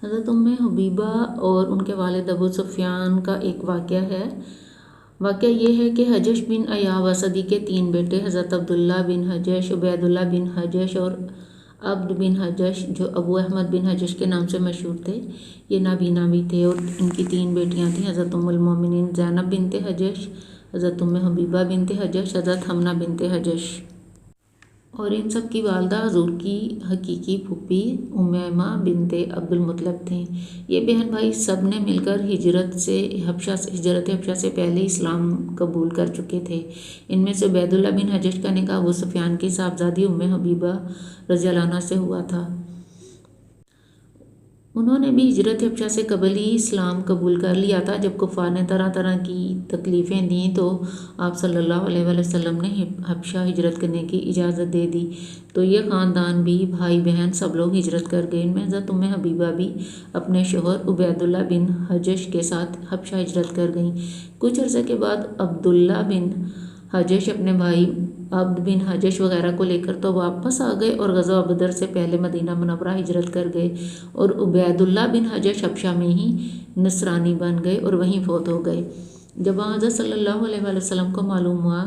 حضرت حبیبہ اور ان کے والد ابو سفیان کا ایک واقعہ ہے۔ واقعہ یہ ہے کہ حجش بن ایاب اسدی کے 3 بیٹے حضرت عبداللہ بن حجش، عبیداللہ بن حجش اور عبد بن حجش، جو ابو احمد بن حجش کے نام سے مشہور تھے، یہ نابینا بھی تھے، اور ان کی 3 بیٹیاں تھیں، حضرت المومنین زینب بنت حجش، حضرت حبیبہ بنت حجش، حضرت حمنہ بنت حجش، اور ان سب کی والدہ حضور کی حقیقی پھوپھی امیمہ بنت عبد المطلب تھیں۔ یہ بہن بھائی سب نے مل کر ہجرت حبشہ سے پہلے اسلام قبول کر چکے تھے۔ ان میں سے عبیداللہ بن حجش کا نکاح ابو سفیان کی صاحبزادی حبیبہ رضی اللہ عنہ سے ہوا تھا۔ انہوں نے بھی ہجرت حبشہ سے قبل ہی اسلام قبول کر لیا تھا۔ جب کفار نے طرح طرح کی تکلیفیں دیں تو آپ صلی اللہ علیہ وآلہ وسلم نے حبشہ ہجرت کرنے کی اجازت دے دی، تو یہ خاندان بھی، بھائی بہن سب لوگ ہجرت کر گئے۔ ان میں حضرت حبیبہ بھی اپنے شوہر عبیداللہ بن حجش کے ساتھ حبشہ ہجرت کر گئیں۔ کچھ عرصے کے بعد عبداللہ بن حجش اپنے بھائی عبد بن حجش وغیرہ کو لے کر تو واپس آ گئے اور غزوہ بدر سے پہلے مدینہ منورہ ہجرت کر گئے، اور عبیداللہ بن حجش حبشہ میں ہی نصرانی بن گئے اور وہیں فوت ہو گئے۔ جب حضرت صلی اللہ علیہ وآلہ وسلم کو معلوم ہوا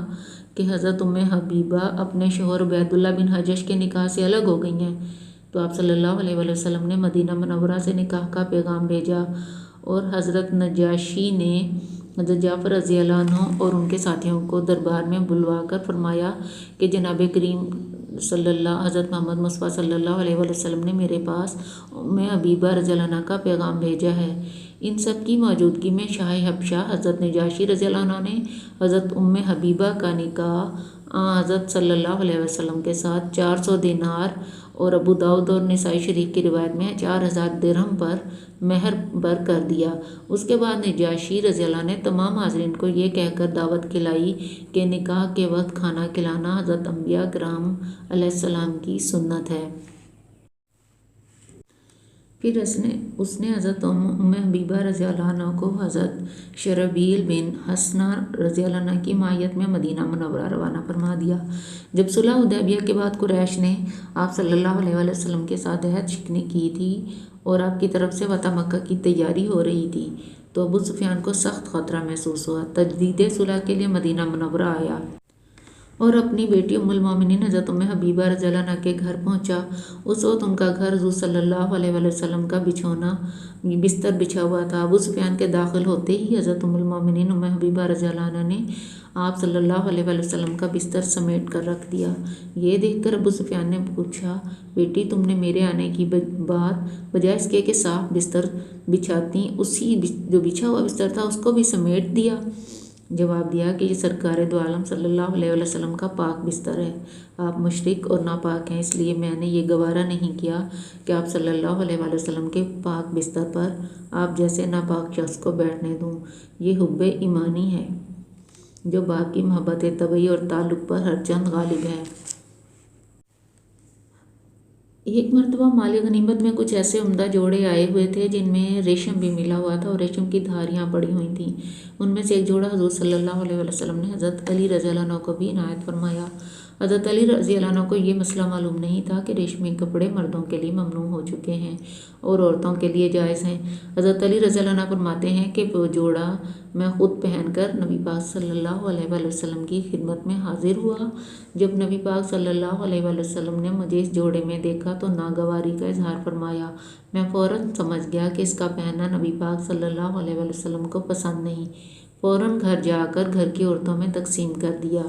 کہ حضرت حبیبہ اپنے شوہر عبیداللہ بن حجش کے نکاح سے الگ ہو گئی ہیں، تو آپ صلی اللہ علیہ وآلہ وسلم نے مدینہ منورہ سے نکاح کا پیغام بھیجا، اور حضرت نجاشی نے حضرت جعفر رضی اللہ عنہ اور ان کے ساتھیوں کو دربار میں بلوا کر فرمایا کہ جناب کریم حضرت محمد مصطفیٰ صلی اللہ علیہ وآلہ وسلم نے میرے پاس حبیبہ رضی اللہ عنہ کا پیغام بھیجا ہے۔ ان سب کی موجودگی میں شاہ حبشہ حضرت نجاشی رضی اللہ عنہ نے حضرت حبیبہ کا نکاح حضرت صلی اللہ علیہ وسلم کے ساتھ 400 دینار اور ابو داؤد اور نسائی شریف کی روایت میں 4000 درہم پر مہر بر کر دیا۔ اس کے بعد نجاشی رضی اللہ نے تمام حاضرین کو یہ کہہ کر دعوت کھلائی کہ نکاح کے وقت کھانا کھلانا حضرت انبیاء کرام علیہ السلام کی سنت ہے۔ پھر اس نے حضرت حبیبہ رضی اللہ عنہ کو حضرت شرحبیل بن حسنہ رضی اللہ عنہ کی معیت میں مدینہ منورہ روانہ فرما دیا۔ جب صلح حدیبیہ کے بعد قریش نے آپ صلی اللہ علیہ وآلہ وسلم کے ساتھ عہد شکنی کی تھی اور آپ کی طرف سے فتح مکہ کی تیاری ہو رہی تھی، تو ابو سفیان کو سخت خطرہ محسوس ہوا۔ تجدید صلح کے لیے مدینہ منورہ آیا اور اپنی بیٹی المومنین حضرت حبیبہ رضی اللہ عنہ کے گھر پہنچا۔ اس وقت ان کا گھر حضور صلی اللہ علیہ وآلہ وسلم کا بستر بچھا ہوا تھا۔ ابو سفیان کے داخل ہوتے ہی حضرت المومنین حبیبہ رضی اللہ عنہ نے آپ صلی اللہ علیہ وآلہ وسلم کا بستر سمیٹ کر رکھ دیا۔ یہ دیکھ کر ابو سفیان نے پوچھا، بیٹی تم نے میرے آنے کی بعد بجائے اس کے کہ صاف بستر بچھاتی، اسی جو بچھا ہوا بستر تھا اس کو بھی سمیٹ دیا؟ جواب دیا کہ یہ سرکار دو عالم صلی اللہ علیہ وسلم کا پاک بستر ہے، آپ مشرک اور ناپاک ہیں، اس لیے میں نے یہ گوارا نہیں کیا کہ آپ صلی اللہ علیہ وسلم کے پاک بستر پر آپ جیسے ناپاک شخص کو بیٹھنے دوں۔ یہ حب ایمانی ہے جو باقی محبت طبعی اور تعلق پر ہر چند غالب ہے۔ ایک مرتبہ مال غنیمت میں کچھ ایسے عمدہ جوڑے آئے ہوئے تھے جن میں ریشم بھی ملا ہوا تھا اور ریشم کی دھاریاں پڑی ہوئی تھیں۔ ان میں سے ایک جوڑا حضور صلی اللہ علیہ وسلم نے حضرت علی رضی اللہ عنہ کو بھی عنایت فرمایا۔ حضرت علی رضی اللہ عنہ کو یہ مسئلہ معلوم نہیں تھا کہ ریشمی کپڑے مردوں کے لیے ممنوع ہو چکے ہیں اور عورتوں کے لیے جائز ہیں۔ حضرت علی رضی اللہ عنہ فرماتے ہیں کہ وہ جوڑا میں خود پہن کر نبی پاک صلی اللہ علیہ وآلہ وسلم کی خدمت میں حاضر ہوا۔ جب نبی پاک صلی اللہ علیہ وآلہ وسلم نے مجھے اس جوڑے میں دیکھا تو ناگواری کا اظہار فرمایا۔ میں فوراً سمجھ گیا کہ اس کا پہننا نبی پاک صلی اللہ علیہ وآلہ وسلم کو پسند نہیں، فوراً گھر جا کر گھر کی عورتوں میں تقسیم کر دیا۔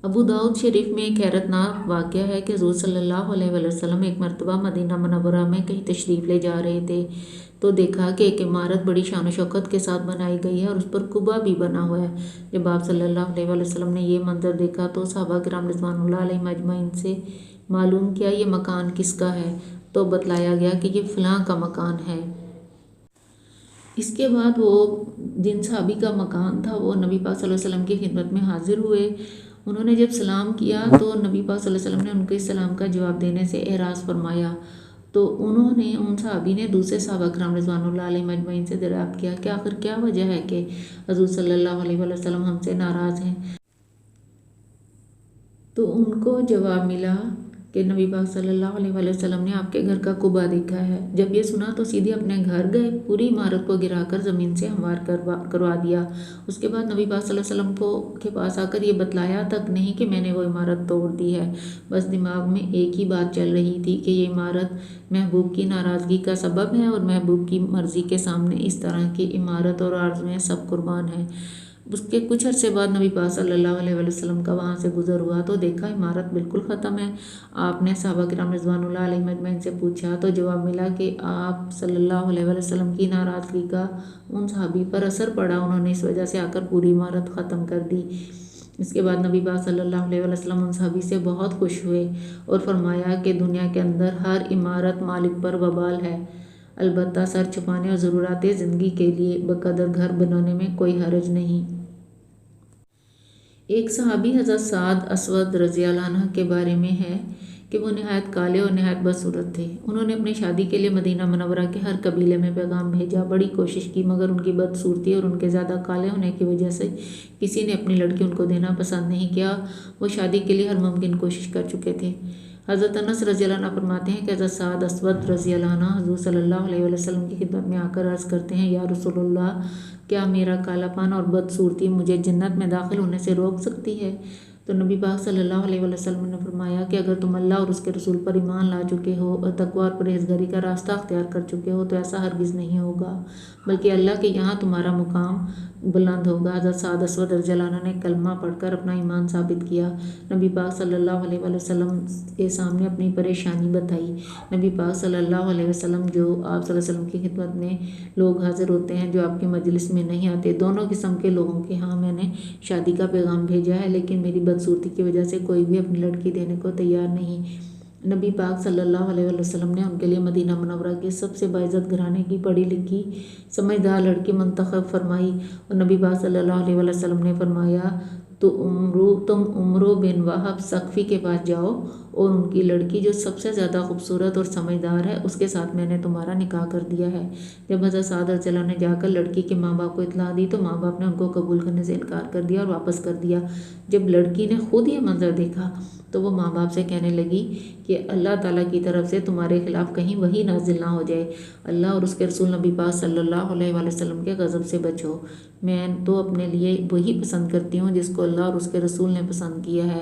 ابو داؤد شریف میں ایک حیرت ناک واقعہ ہے کہ حضور صلی اللہ علیہ وآلہ وسلم ایک مرتبہ مدینہ منورہ میں کہیں تشریف لے جا رہے تھے تو دیکھا کہ ایک عمارت بڑی شان و شوکت کے ساتھ بنائی گئی ہے اور اس پر قبہ بھی بنا ہوا ہے۔ جب آپ صلی اللہ علیہ وآلہ وسلم نے یہ منظر دیکھا تو صحابہ کرام رضوان اللہ علیہم اجمعین سے معلوم کیا یہ مکان کس کا ہے، تو بتلایا گیا کہ یہ فلاں کا مکان ہے۔ اس کے بعد وہ جن صحابی کا مکان تھا وہ نبی پاک صلی اللہ علیہ وسلم کی خدمت میں حاضر ہوئے۔ انہوں نے جب سلام کیا تو نبی پاک صلی اللہ علیہ وسلم نے ان کے سلام کا جواب دینے سے اعراض فرمایا، تو ان صحابی نے دوسرے صحابہ کرام رضوان اللہ علیہم اجمعین سے دریافت کیا کہ آخر کیا وجہ ہے کہ حضور صلی اللہ علیہ وآلہ وسلم ہم سے ناراض ہیں؟ تو ان کو جواب ملا کہ نبی پاک صلی اللہ علیہ وآلہ وسلم نے آپ کے گھر کا قبا دیکھا ہے۔ جب یہ سنا تو سیدھے اپنے گھر گئے، پوری عمارت کو گرا کر زمین سے ہموار کروا دیا۔ اس کے بعد نبی پاک صلی اللہ علیہ وسلم کے پاس آ کر یہ بتلایا تک نہیں کہ میں نے وہ عمارت توڑ دی ہے، بس دماغ میں ایک ہی بات چل رہی تھی کہ یہ عمارت محبوب کی ناراضگی کا سبب ہے اور محبوب کی مرضی کے سامنے اس طرح کی عمارت اور آرزویں سب قربان ہیں۔ اس کے کچھ عرصے بعد نبی پاک صلی اللہ علیہ وآلہ وسلم کا وہاں سے گزر ہوا تو دیکھا عمارت بالکل ختم ہے۔ آپ نے صحابہ کرام رضوان اللہ علیہم اجمعین سے پوچھا تو جواب ملا کہ آپ صلی اللہ علیہ وآلہ وسلم کی ناراضگی کا ان صحابی پر اثر پڑا، انہوں نے اس وجہ سے آ کر پوری عمارت ختم کر دی۔ اس کے بعد نبی پاک صلی اللہ علیہ وآلہ وسلم ان صحابی سے بہت خوش ہوئے اور فرمایا کہ دنیا کے اندر ہر عمارت مالک پر وبال ہے، البتہ سر چھپانے اور ضرورات زندگی کے لیے بقدر گھر بنانے میں کوئی حرج نہیں۔ ایک صحابی حضرت سعد اسود رضی اللہ عنہ کے بارے میں ہے کہ وہ نہایت کالے اور نہایت بدصورت تھے۔ انہوں نے اپنی شادی کے لیے مدینہ منورہ کے ہر قبیلے میں پیغام بھیجا، بڑی کوشش کی، مگر ان کی بدصورتی اور ان کے زیادہ کالے ہونے کی وجہ سے کسی نے اپنی لڑکی ان کو دینا پسند نہیں کیا۔ وہ شادی کے لیے ہر ممکن کوشش کر چکے تھے۔ حضرت انس رضی اللہ عنہ فرماتے ہیں کہ حضرت سعد اسود رضی اللہ عنہ حضور صلی اللہ علیہ وآلہ وسلم کی خدمت میں آ کر عرض کرتے ہیں، یا رسول اللہ، کیا میرا کالا پن اور بدصورتی مجھے جنت میں داخل ہونے سے روک سکتی ہے؟ تو نبی پاک صلی اللہ علیہ وآلہ وسلم نے فرمایا کہ اگر تم اللہ اور اس کے رسول پر ایمان لا چکے ہو اور تقویٰ اور پرہیزگاری کا راستہ اختیار کر چکے ہو تو ایسا ہرگز نہیں ہوگا، بلکہ اللہ کے یہاں تمہارا مقام بلند ہوگا۔ حضرت سعد اسود رضی اللہ عنہ نے کلمہ پڑھ کر اپنا ایمان ثابت کیا، نبی پاک صلی اللہ علیہ وآلہ وسلم کے سامنے اپنی پریشانی بتائی۔ نبی پاک صلی اللہ علیہ وسلم جو آپ صلی اللہ علیہ وسلم کی خدمت میں لوگ حاضر ہوتے ہیں جو آپ کے مجلس میں نہیں آتے، دونوں قسم کے لوگوں کے ہاں میں نے شادی کا پیغام بھیجا ہے، لیکن میری بدصورتی کی وجہ سے کوئی بھی اپنی لڑکی دینے کو تیار نہیں۔ نبی پاک صلی اللہ علیہ وآلہ وسلم نے ان کے لیے مدینہ منورہ کی سب سے باعزت گھرانے کی پڑھی لکھی سمجھدار لڑکی منتخب فرمائی، اور نبی پاک صلی اللہ علیہ وآلہ وسلم نے فرمایا تم عمرو بن وہب ثقفی کے پاس جاؤ اور ان کی لڑکی جو سب سے زیادہ خوبصورت اور سمجھدار ہے اس کے ساتھ میں نے تمہارا نکاح کر دیا ہے۔ جب حضرت سعد رضی اللہ عنہ نے جا کر لڑکی کے ماں باپ کو اطلاع دی تو ماں باپ نے ان کو قبول کرنے سے انکار کر دیا اور واپس کر دیا۔ جب لڑکی نے خود یہ منظر دیکھا تو وہ ماں باپ سے کہنے لگی کہ اللہ تعالیٰ کی طرف سے تمہارے خلاف کہیں وحی نازل نہ ہو جائے، اللہ اور اس کے رسول نبی پاک صلی اللہ علیہ وآلہ وسلم کے غضب سے بچو۔ میں تو اپنے لیے وہی پسند کرتی ہوں جس کو اللہ اور اس کے رسول نے پسند کیا ہے۔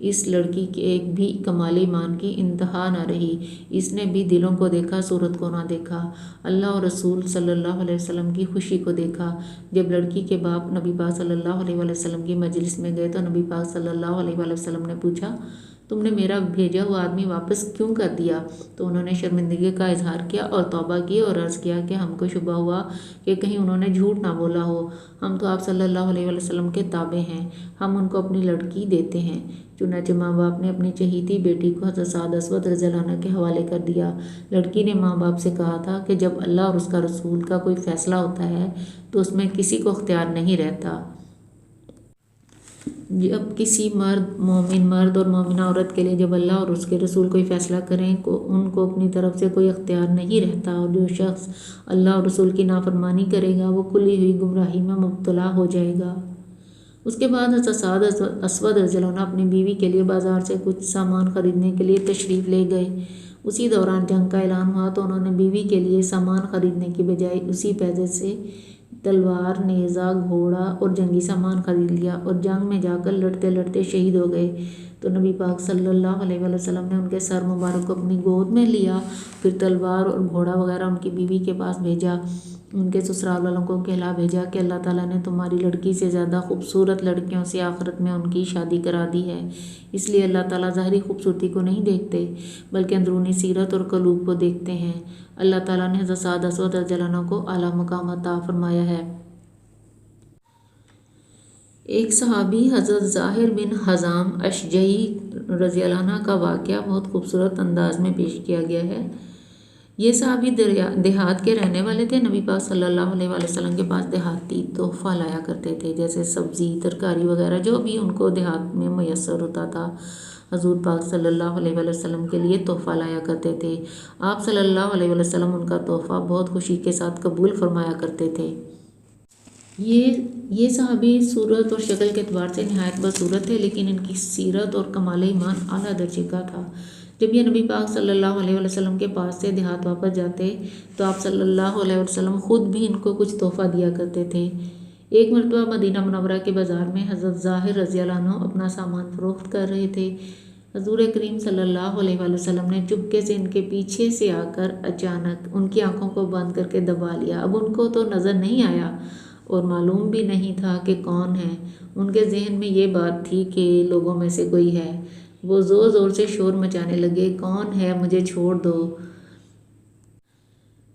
اس لڑکی کے ایک بھی کمال ایمان کی انتہا نہ رہی، اس نے بھی دلوں کو دیکھا، صورت کو نہ دیکھا، اللہ اور رسول صلی اللہ علیہ وسلم کی خوشی کو دیکھا۔ جب لڑکی کے باپ نبی پاک صلی اللہ علیہ وآلہ وسلم کی مجلس میں گئے تو نبی پاک صلی اللہ علیہ وآلہ وسلم نے پوچھا، تم نے میرا بھیجا ہوا آدمی واپس کیوں کر دیا؟ تو انہوں نے شرمندگی کا اظہار کیا اور توبہ کی اور عرض کیا کہ ہم کو شبہ ہوا کہ کہیں انہوں نے جھوٹ نہ بولا ہو، ہم تو آپ صلی اللہ علیہ وآلہ وسلم کے تابع ہیں، ہم ان کو اپنی لڑکی دیتے ہیں۔ چنانچہ ماں باپ نے اپنی چہیتی بیٹی کو حضرت سعد اسود رضی اللہ عنہ کے حوالے کر دیا۔ لڑکی نے ماں باپ سے کہا تھا کہ جب اللہ اور اس کا رسول کا کوئی فیصلہ ہوتا ہے تو اس میں کسی کو اختیار نہیں رہتا۔ جب کسی مومن مرد اور مومنہ عورت کے لیے جب اللہ اور اس کے رسول کوئی فیصلہ کریں ان کو اپنی طرف سے کوئی اختیار نہیں رہتا، اور جو شخص اللہ اور رسول کی نافرمانی کرے گا وہ کھلی ہوئی گمراہی میں مبتلا ہو جائے گا۔ اس کے بعد حضرت سعد اسود رضی اللہ عنہ اپنی بیوی کے لیے بازار سے کچھ سامان خریدنے کے لیے تشریف لے گئے۔ اسی دوران جنگ کا اعلان ہوا تو انہوں نے بیوی کے لیے سامان خریدنے کی بجائے اسی پیسے سے تلوار، نیزہ، گھوڑا اور جنگی سامان خرید لیا اور جنگ میں جا کر لڑتے لڑتے شہید ہو گئے۔ تو نبی پاک صلی اللہ علیہ وآلہ وسلم نے ان کے سر مبارک کو اپنی گود میں لیا، پھر تلوار اور گھوڑا وغیرہ ان کی بیوی کے پاس بھیجا، ان کے سسرال والوں کو کہلا بھیجا کہ اللہ تعالیٰ نے تمہاری لڑکی سے زیادہ خوبصورت لڑکیوں سے آخرت میں ان کی شادی کرا دی ہے، اس لیے اللہ تعالیٰ ظاہری خوبصورتی کو نہیں دیکھتے بلکہ اندرونی سیرت اور قلوب کو دیکھتے ہیں۔ اللہ تعالیٰ نے حضرت سعد اسود رضی اللہ عنہ کو اعلیٰ مقام عطا فرمایا ہے۔ ایک صحابی حضرت ظاہر بن حزام اشجعی رضی اللہ عنہ کا واقعہ بہت خوبصورت انداز میں پیش کیا گیا ہے۔ یہ صحابی دیہات کے رہنے والے تھے۔ نبی پاک صلی اللہ علیہ وآلہ وسلم کے پاس دیہاتی تحفہ لایا کرتے تھے، جیسے سبزی، ترکاری وغیرہ جو بھی ان کو دیہات میں میسر ہوتا تھا، حضور پاک صلی اللہ علیہ وآلہ وسلم کے لیے تحفہ لایا کرتے تھے۔ آپ صلی اللہ علیہ وآلہ وسلم ان کا تحفہ بہت خوشی کے ساتھ قبول فرمایا کرتے تھے۔ یہ صحابی صورت اور شکل کے اعتبار سے نہایت بدصورت تھے، لیکن ان کی سیرت اور کمال ایمان اعلیٰ درجے کا تھا۔ جب یہ نبی پاک صلی اللہ علیہ وسلم کے پاس سے دیہات واپس جاتے تو آپ صلی اللہ علیہ وسلم خود بھی ان کو کچھ تحفہ دیا کرتے تھے۔ ایک مرتبہ مدینہ منورہ کے بازار میں حضرت ظاہر رضی اللہ عنہ اپنا سامان فروخت کر رہے تھے۔ حضور کریم صلی اللہ علیہ وسلم نے چپکے سے ان کے پیچھے سے آ کر اچانک ان کی آنکھوں کو بند کر کے دبا لیا۔ اب ان کو تو نظر نہیں آیا اور معلوم بھی نہیں تھا کہ کون ہے۔ ان کے ذہن میں یہ بات تھی کہ لوگوں میں سے کوئی ہے۔ وہ زور زور سے شور مچانے لگے، کون ہے، مجھے چھوڑ دو۔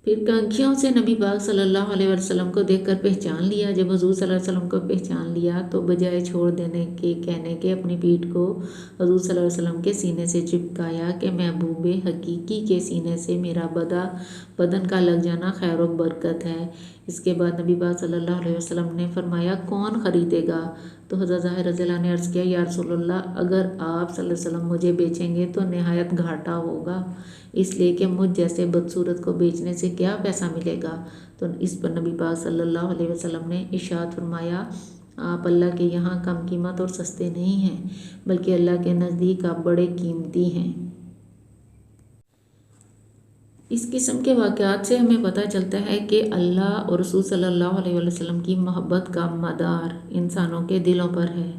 پھر کنکھیوں سے نبی پاک صلی اللہ علیہ وسلم کو دیکھ کر پہچان لیا۔ جب حضور صلی اللہ علیہ وسلم کو پہچان لیا تو بجائے چھوڑ دینے کے کہنے کے اپنی پیٹھ کو حضور صلی اللہ علیہ وسلم کے سینے سے چپکایا کہ محبوب حقیقی کے سینے سے میرا بدن کا لگ جانا خیر و برکت ہے۔ اس کے بعد نبی پاک صلی اللہ علیہ وسلم نے فرمایا، کون خریدے گا؟ تو حضرت ظاہر رضی اللہ عنہ نے عرض کیا، یا رسول اللہ، اگر آپ صلی اللہ علیہ وسلم مجھے بیچیں گے تو نہایت گھاٹا ہوگا، اس لیے کہ مجھ جیسے بدصورت کو بیچنے سے کیا پیسہ ملے گا؟ تو اس پر نبی پاک صلی اللہ علیہ وسلم نے ارشاد فرمایا، آپ اللہ کے یہاں کم قیمت اور سستے نہیں ہیں، بلکہ اللہ کے نزدیک آپ بڑے قیمتی ہیں۔ اس قسم کے واقعات سے ہمیں پتہ چلتا ہے کہ اللہ اور رسول صلی اللہ علیہ وسلم کی محبت کا مدار انسانوں کے دلوں پر ہے۔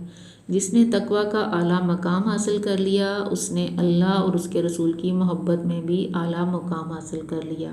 جس نے تقویٰ کا اعلیٰ مقام حاصل کر لیا، اس نے اللہ اور اس کے رسول کی محبت میں بھی اعلیٰ مقام حاصل کر لیا۔